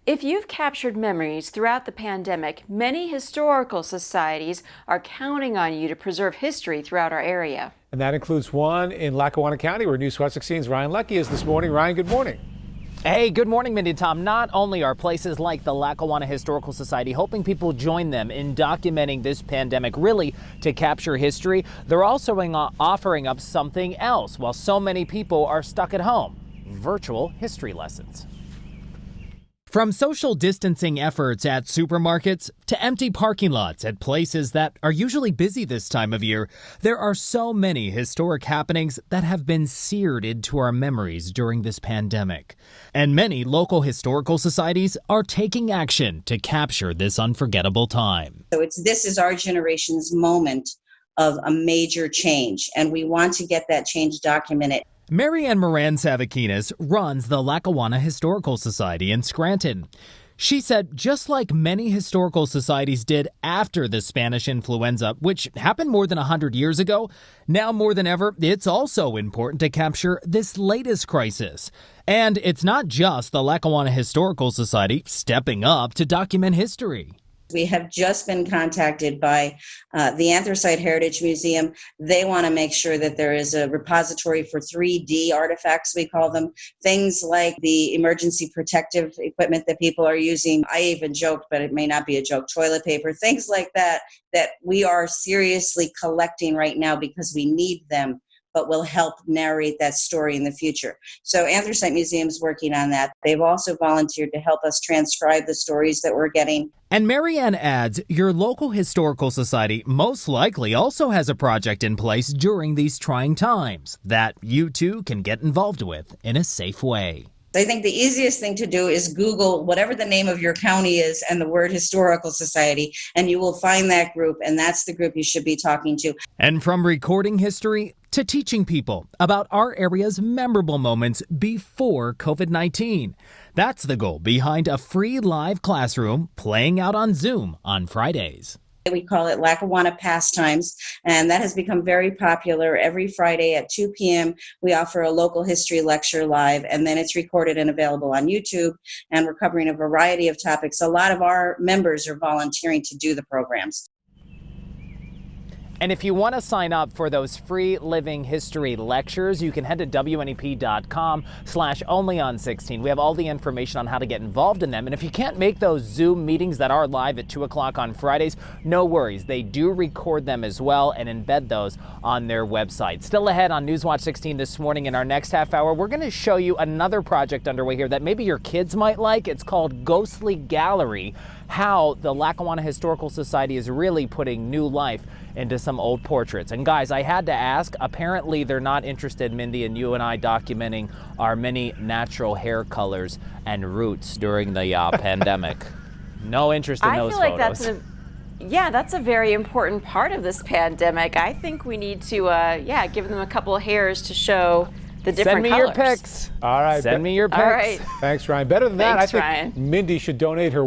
If you've captured memories throughout the pandemic, many historical societies are counting on you to preserve history throughout our area. And that includes one in Lackawanna County, where News Watch 16's Ryan Leckey is this morning. Ryan, good morning. Hey, good morning, Mindy and Tom. Not only are places like the Lackawanna Historical Society hoping people join them in documenting this pandemic, really to capture history, they're also offering up something else while so many people are stuck at home: virtual history lessons. From social distancing efforts at supermarkets to empty parking lots at places that are usually busy this time of year, there are so many historic happenings that have been seared into our memories during this pandemic. And many local historical societies are taking action to capture this unforgettable time. So this is our generation's moment of a major change, and we want to get that change documented. Mary Ann Moran Savakinas runs the Lackawanna Historical Society in Scranton. She said just like many historical societies did after the Spanish influenza, which happened more than 100 years ago, now more than ever, it's also important to capture this latest crisis. And it's not just the Lackawanna Historical Society stepping up to document history. We have just been contacted by the Anthracite Heritage Museum. They want to make sure that there is a repository for 3D artifacts, we call them, things like the emergency protective equipment that people are using. I even joked, but it may not be a joke, toilet paper, things like that we are seriously collecting right now because we need them, but will help narrate that story in the future. So Anthracite Museum's working on that. They've also volunteered to help us transcribe the stories that we're getting. And Mary Ann adds, your local historical society most likely also has a project in place during these trying times that you too can get involved with in a safe way. I think the easiest thing to do is Google whatever the name of your county is and the word Historical Society, and you will find that group, and that's the group you should be talking to. And from recording history to teaching people about our area's memorable moments before COVID-19. That's the goal behind a free live classroom playing out on Zoom on Fridays. We call it Lackawanna Pastimes, and that has become very popular. Every Friday at 2 p.m., we offer a local history lecture live, and then it's recorded and available on YouTube, and we're covering a variety of topics. A lot of our members are volunteering to do the programs. And if you want to sign up for those free living history lectures, you can head to WNEP.com/onlyon16. We have all the information on how to get involved in them. And if you can't make those Zoom meetings that are live at 2 o'clock on Fridays, no worries. They do record them as well and embed those on their website. Still ahead on News Watch 16 this morning in our next half hour, we're going to show you another project underway here that maybe your kids might like. It's called Ghostly Gallery, how the Lackawanna Historical Society is really putting new life into some old portraits. And guys, I had to ask, apparently they're not interested, Mindy and you and I, documenting our many natural hair colors and roots during the pandemic. No interest in those photos. I feel like that's a very important part of this pandemic. I think we need to, give them a couple of hairs to show the different colors. Send me your pics. All right. Send me your pics. All right. Thanks, Ryan. Better than that, Thanks, I think Ryan. Mindy should donate her